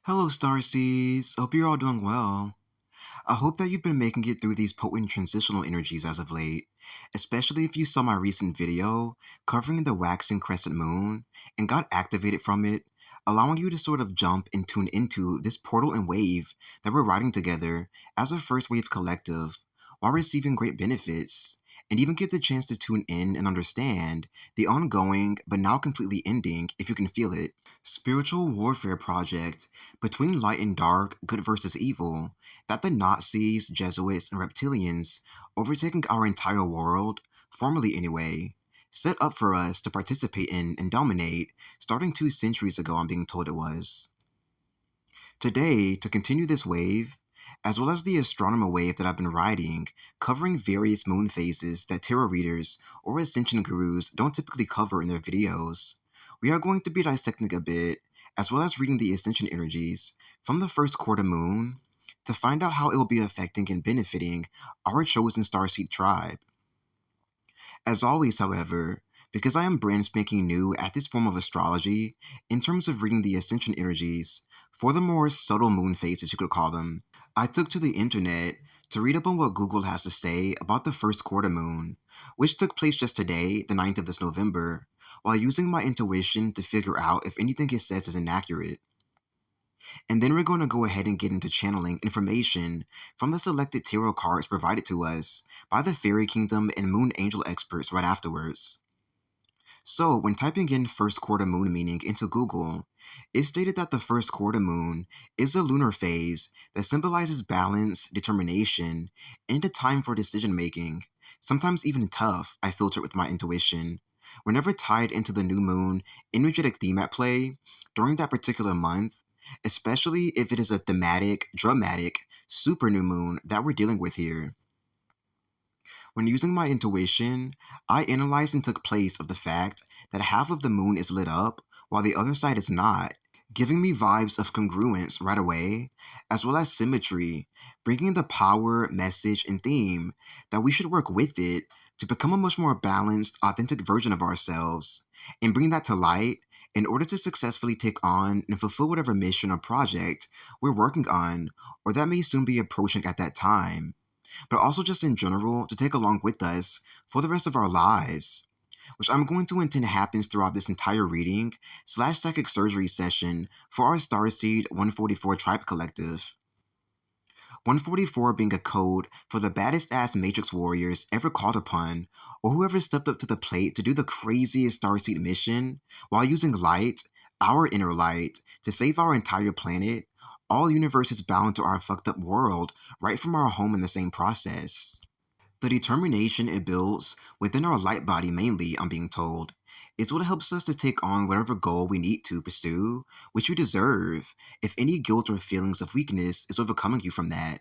Hello, Starseeds. Hope you're all doing well. I hope that you've been making it through these potent transitional energies as of late, especially if you saw my recent video covering the waxing crescent moon and got activated from it, allowing you to sort of jump and tune into this portal and wave that we're riding together as a first wave collective while receiving great benefits, and even get the chance to tune in and understand the ongoing, but now completely ending, if you can feel it, spiritual warfare project between light and dark, good versus evil, that the Nazis, Jesuits, and reptilians, overtaking our entire world, formerly anyway, set up for us to participate in and dominate, starting 2 centuries ago, I'm being told it was. Today, to continue this wave, as well as the astronomer wave that I've been riding, covering various moon phases that tarot readers or Ascension gurus don't typically cover in their videos, we are going to be dissecting a bit, as well as reading the Ascension energies from the first quarter moon to find out how it will be affecting and benefiting our chosen Starseed tribe. As always, however, because I am brand spanking new at this form of astrology, in terms of reading the Ascension energies, for the more subtle moon phases you could call them, I took to the internet to read up on what Google has to say about the first quarter moon, which took place just today, the 9th of this November, while using my intuition to figure out if anything it says is inaccurate. And then we're going to go ahead and get into channeling information from the selected tarot cards provided to us by the Fairy Kingdom and Moon Angel experts right afterwards. So, when typing in first quarter moon meaning into Google, it stated that the first quarter moon is a lunar phase that symbolizes balance, determination, and a time for decision making, sometimes even tough, I filtered with my intuition, whenever tied into the new moon energetic theme at play during that particular month, especially if it is a thematic, dramatic, super new moon that we're dealing with here. When using my intuition, I analyzed and took place of the fact that half of the moon is lit up while the other side is not, giving me vibes of congruence right away, as well as symmetry, bringing the power, message, and theme that we should work with it to become a much more balanced, authentic version of ourselves, and bring that to light in order to successfully take on and fulfill whatever mission or project we're working on, or that may soon be approaching at that time, but also just in general to take along with us for the rest of our lives, which I'm going to intend happens throughout this entire reading / psychic surgery session for our Starseed 144 Tribe Collective. 144 being a code for the baddest ass Matrix warriors ever called upon, or whoever stepped up to the plate to do the craziest Starseed mission while using light, our inner light, to save our entire planet, all universes bound to our fucked up world, right from our home in the same process. The determination it builds within our light body mainly, I'm being told, is what helps us to take on whatever goal we need to pursue, which you deserve, if any guilt or feelings of weakness is overcoming you from that,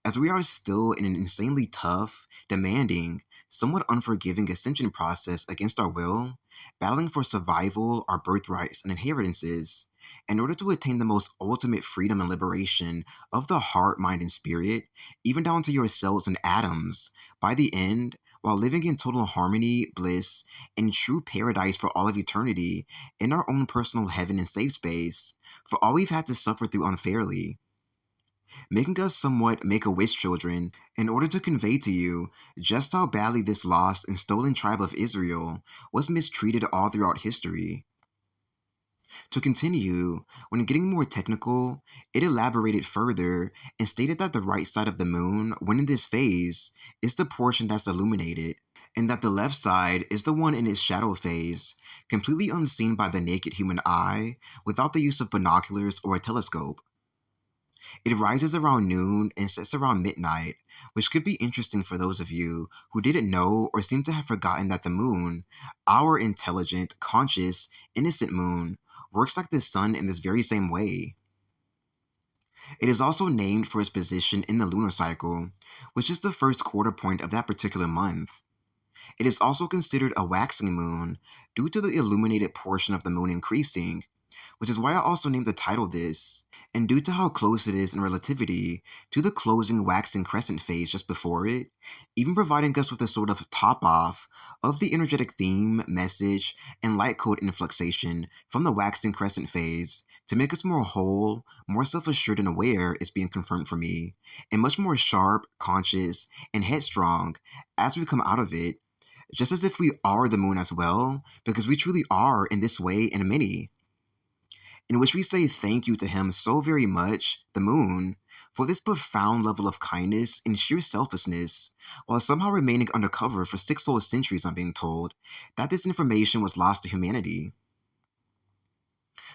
as we are still in an insanely tough, demanding, somewhat unforgiving ascension process against our will, battling for survival, our birthrights, and inheritances, in order to attain the most ultimate freedom and liberation of the heart, mind, and spirit, even down to your cells and atoms, by the end, while living in total harmony, bliss, and true paradise for all of eternity, in our own personal heaven and safe space, for all we've had to suffer through unfairly, making us somewhat make-a-wish children in order to convey to you just how badly this lost and stolen tribe of Israel was mistreated all throughout history. To continue, when getting more technical, it elaborated further and stated that the right side of the moon, when in this phase, is the portion that's illuminated, and that the left side is the one in its shadow phase, completely unseen by the naked human eye without the use of binoculars or a telescope. It rises around noon and sets around midnight, which could be interesting for those of you who didn't know or seem to have forgotten that the moon, our intelligent, conscious, innocent moon, works like the sun in this very same way. It is also named for its position in the lunar cycle, which is the first quarter point of that particular month. It is also considered a waxing moon due to the illuminated portion of the moon increasing, which is why I also named the title this, and due to how close it is in relativity to the closing waxing crescent phase just before it, even providing us with a sort of top-off of the energetic theme, message, and light code influxation from the waxing crescent phase to make us more whole, more self-assured and aware is being confirmed for me, and much more sharp, conscious, and headstrong as we come out of it, just as if we are the moon as well, because we truly are in this way and many, in which we say thank you to him so very much, the moon, for this profound level of kindness and sheer selflessness, while somehow remaining undercover for 6 whole centuries, I'm being told, that this information was lost to humanity.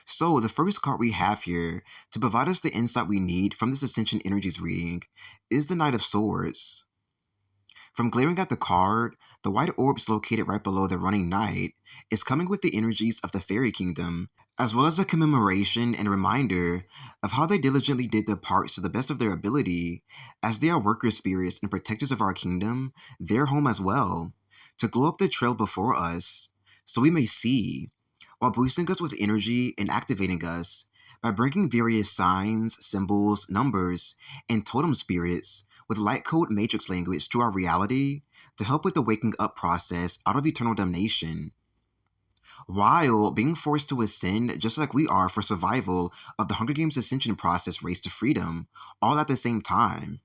So, the first card we have here to provide us the insight we need from this Ascension Energies reading is the Knight of Swords. From glaring at the card, the white orbs located right below the running knight is coming with the energies of the fairy kingdom, as well as a commemoration and reminder of how they diligently did their parts to the best of their ability, as they are worker spirits and protectors of our kingdom, their home as well, to glow up the trail before us, so we may see, while boosting us with energy and activating us by bringing various signs, symbols, numbers, and totem spirits with light code matrix language to our reality to help with the waking up process out of eternal damnation, while being forced to ascend just like we are for survival of the Hunger Games Ascension process race to freedom, all at the same time.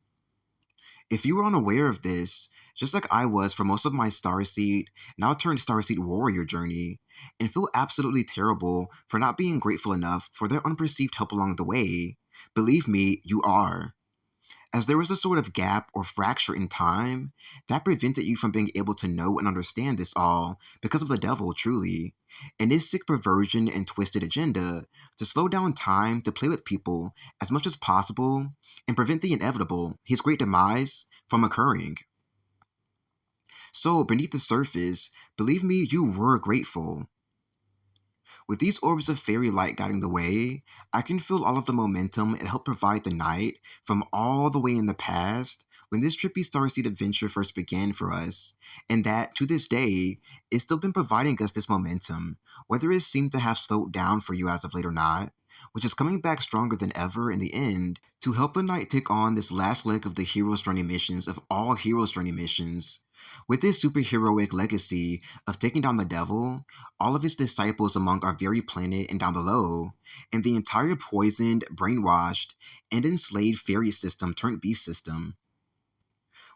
If you were unaware of this, just like I was for most of my Starseed, now turned Starseed warrior journey, and feel absolutely terrible for not being grateful enough for their unperceived help along the way, believe me, you are. As there was a sort of gap or fracture in time that prevented you from being able to know and understand this all because of the devil, truly, and his sick perversion and twisted agenda to slow down time to play with people as much as possible and prevent the inevitable, his great demise, from occurring. So, beneath the surface, believe me, you were grateful. With these orbs of fairy light guiding the way, I can feel all of the momentum it helped provide the night from all the way in the past when this trippy Starseed adventure first began for us, and that, to this day, it's still been providing us this momentum, whether it seemed to have slowed down for you as of late or not, which is coming back stronger than ever in the end to help the knight take on this last leg of the hero's journey missions of all hero's journey missions. With this superheroic legacy of taking down the devil, all of his disciples among our very planet and down below, and the entire poisoned, brainwashed, and enslaved fairy system turned beast system,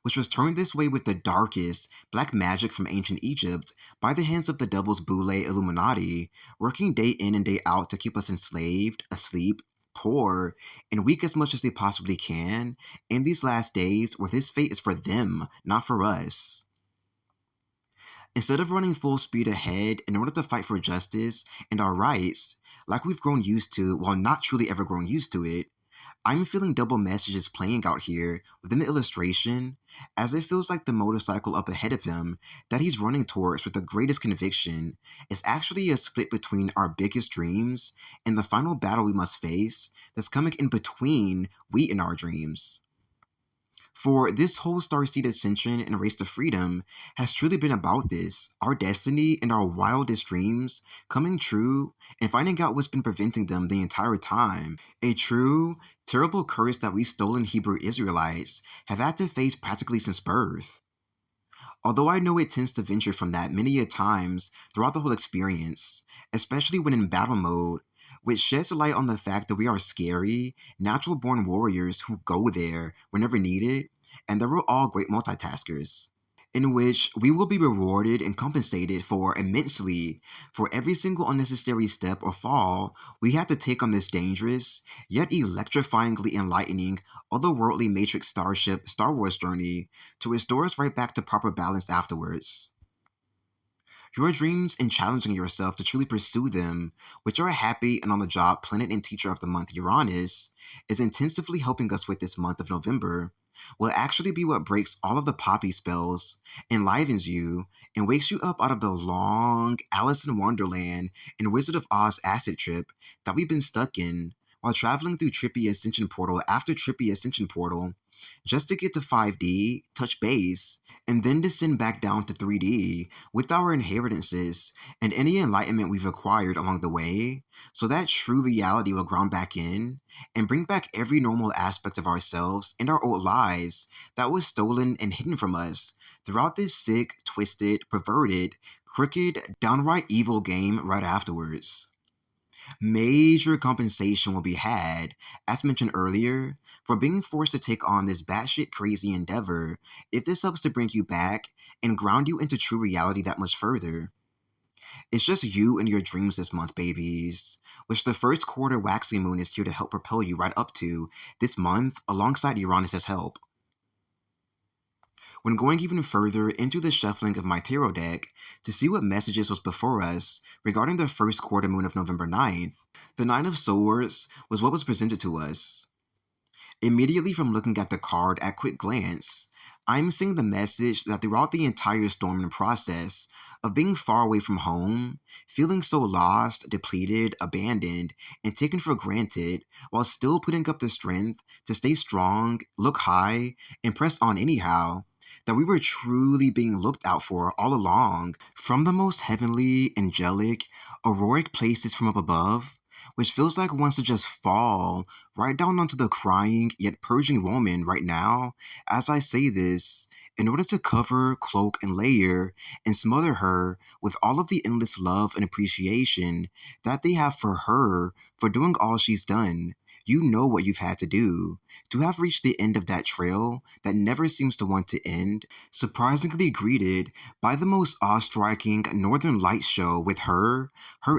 which was turned this way with the darkest black magic from ancient Egypt by the hands of the devil's boule Illuminati, working day in and day out to keep us enslaved, asleep, poor, and weak as much as they possibly can in these last days where this fate is for them, not for us. Instead of running full speed ahead in order to fight for justice and our rights, like we've grown used to while not truly ever grown used to it, I'm feeling double messages playing out here within the illustration, as it feels like the motorcycle up ahead of him that he's running towards with the greatest conviction is actually a split between our biggest dreams and the final battle we must face that's coming in between we and our dreams. For this whole Starseed Ascension and Race to Freedom has truly been about this, our destiny and our wildest dreams coming true and finding out what's been preventing them the entire time. A true, terrible curse that we stolen Hebrew Israelites have had to face practically since birth. Although I know it tends to venture from that many a times throughout the whole experience, especially when in battle mode, which sheds light on the fact that we are scary, natural born warriors who go there whenever needed, and that we're all great multitaskers, in which we will be rewarded and compensated for immensely for every single unnecessary step or fall we had to take on this dangerous, yet electrifyingly enlightening, otherworldly Matrix Starship Star Wars journey to restore us right back to proper balance afterwards. Your dreams and challenging yourself to truly pursue them, which our happy and on the job planet and teacher of the month Uranus is intensively helping us with this month of November, will actually be what breaks all of the poppy spells, enlivens you, and wakes you up out of the long Alice in Wonderland and Wizard of Oz acid trip that we've been stuck in while traveling through trippy Ascension Portal after trippy Ascension Portal just to get to 5D, touch base, and then descend back down to 3D with our inheritances and any enlightenment we've acquired along the way, so that true reality will ground back in and bring back every normal aspect of ourselves and our old lives that was stolen and hidden from us throughout this sick, twisted, perverted, crooked, downright evil game right afterwards. Major compensation will be had, as mentioned earlier, for being forced to take on this batshit crazy endeavor if this helps to bring you back and ground you into true reality that much further. It's just you and your dreams this month, babies, which the first quarter waxing moon is here to help propel you right up to this month alongside Uranus' help. When going even further into the shuffling of my tarot deck to see what messages was before us regarding the first quarter moon of November 9th, the Nine of Swords was what was presented to us. Immediately from looking at the card at quick glance, I'm seeing the message that throughout the entire storming process of being far away from home, feeling so lost, depleted, abandoned, and taken for granted, while still putting up the strength to stay strong, look high, and press on anyhow, that we were truly being looked out for all along from the most heavenly, angelic, auroric places from up above, which feels like wants to just fall right down onto the crying yet purging woman right now as I say this, in order to cover, cloak, and layer and smother her with all of the endless love and appreciation that they have for her for doing all she's done. You know what you've had to do. To have reached the end of that trail that never seems to want to end, surprisingly greeted by the most awe-striking Northern Lights show with her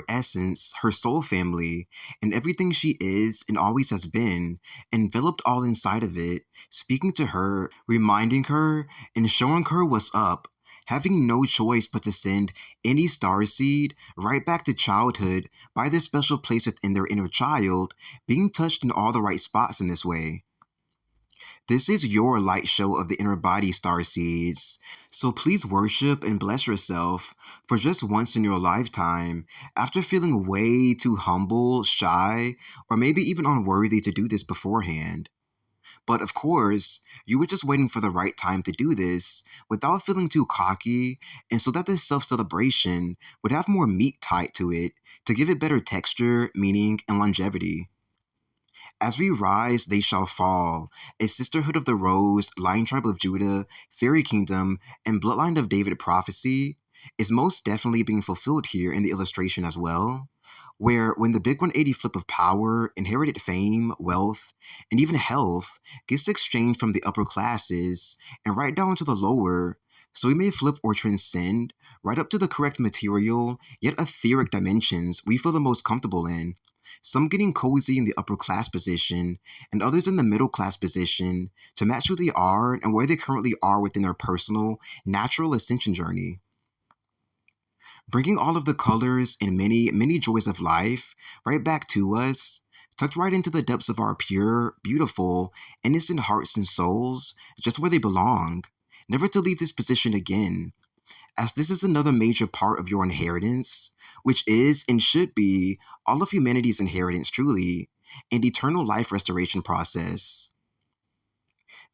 essence, her soul family, and everything she is and always has been, enveloped all inside of it, speaking to her, reminding her, and showing her what's up, having no choice but to send any starseed right back to childhood by this special place within their inner child, being touched in all the right spots in this way. This is your light show of the inner body, Starseeds. So please worship and bless yourself for just once in your lifetime, after feeling way too humble, shy, or maybe even unworthy to do this beforehand. But of course, you were just waiting for the right time to do this without feeling too cocky, and so that this self celebration would have more meat tied to it to give it better texture, meaning, and longevity. As we rise, they shall fall. A sisterhood of the rose, lion tribe of Judah, fairy kingdom, and bloodline of David prophecy is most definitely being fulfilled here in the illustration as well. Where when the big 180 flip of power, inherited fame, wealth, and even health gets exchanged from the upper classes and right down to the lower, so we may flip or transcend right up to the correct material, yet etheric dimensions we feel the most comfortable in, some getting cozy in the upper class position, and others in the middle class position to match who they are and where they currently are within their personal, natural ascension journey. Bringing all of the colors and many, many joys of life right back to us, tucked right into the depths of our pure, beautiful, innocent hearts and souls, just where they belong, never to leave this position again, as this is another major part of your inheritance, which is and should be all of humanity's inheritance truly, and eternal life restoration process.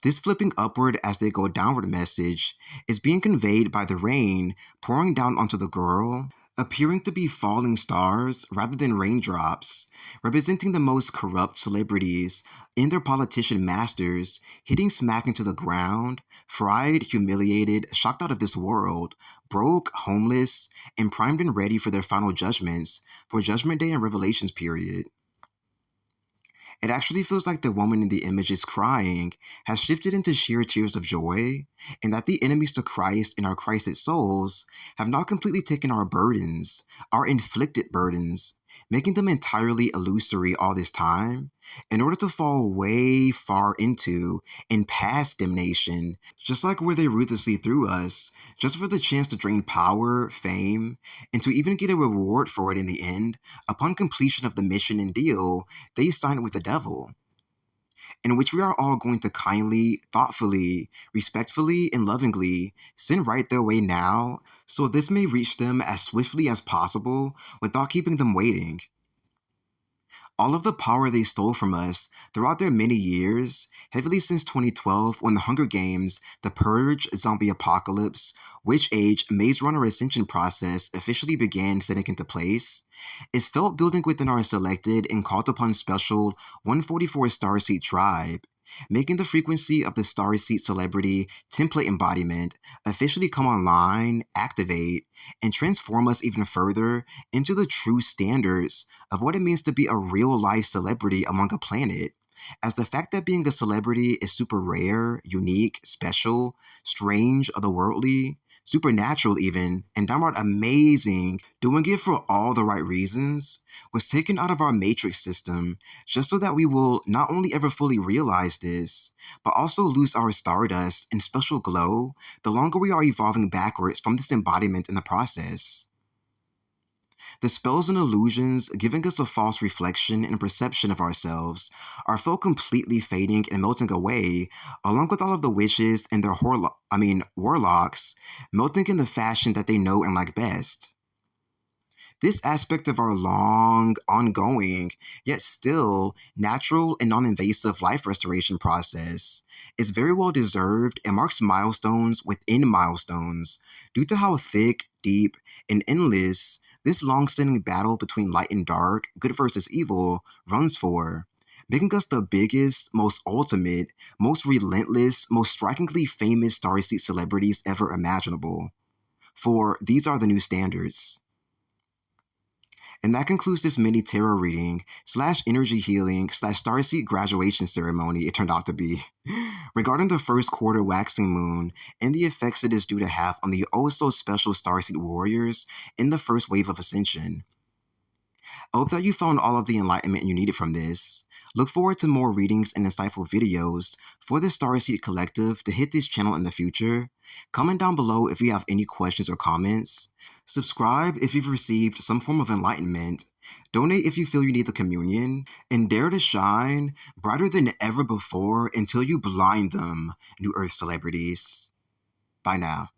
This flipping upward as they go downward message is being conveyed by the rain pouring down onto the girl, appearing to be falling stars rather than raindrops, representing the most corrupt celebrities and their politician masters hitting smack into the ground, fried, humiliated, shocked out of this world, broke, homeless, and primed and ready for their final judgments for Judgment Day and Revelations period. It actually feels like the woman in the image is crying has shifted into sheer tears of joy, and that the enemies to Christ and our Christed souls have not completely taken our burdens, our inflicted burdens, making them entirely illusory all this time, in order to fall way far into and past damnation, just like where they ruthlessly threw us, just for the chance to drain power, fame, and to even get a reward for it in the end, upon completion of the mission and deal they signed with the devil, in which we are all going to kindly, thoughtfully, respectfully, and lovingly send right their way now, so this may reach them as swiftly as possible without keeping them waiting. All of the power they stole from us throughout their many years, heavily since 2012 when the Hunger Games, The Purge, Zombie Apocalypse, Witch Age, Maze Runner Ascension process officially began setting into place, is felt building within our selected and called upon special 144 Starseed tribe, making the frequency of the Starseed celebrity template embodiment officially come online, activate, and transform us even further into the true standards of what it means to be a real-life celebrity among a planet, as the fact that being a celebrity is super rare, unique, special, strange, otherworldly, supernatural even, and downright amazing, doing it for all the right reasons, was taken out of our matrix system just so that we will not only ever fully realize this, but also lose our stardust and special glow the longer we are evolving backwards from this embodiment in the process. The spells and illusions giving us a false reflection and perception of ourselves are felt completely fading and melting away, along with all of the witches and their warlocks melting in the fashion that they know and like best. This aspect of our long, ongoing, yet still natural and non invasive life restoration process is very well deserved and marks milestones within milestones due to how thick, deep, and endless this long standing battle between light and dark, good versus evil, runs for, making us the biggest, most ultimate, most relentless, most strikingly famous Starseed celebrities ever imaginable. For these are the new standards. And that concludes this mini tarot reading / energy healing / Starseed graduation ceremony it turned out to be regarding the first quarter waxing moon and the effects it is due to have on the oh so special Starseed warriors in the first wave of Ascension. I hope that you found all of the enlightenment you needed from this. Look forward to more readings and insightful videos for the Starseed Collective to hit this channel in the future. Comment down below if you have any questions or comments. Subscribe if you've received some form of enlightenment. Donate if you feel you need the communion. And dare to shine brighter than ever before until you blind them, New Earth celebrities. Bye now.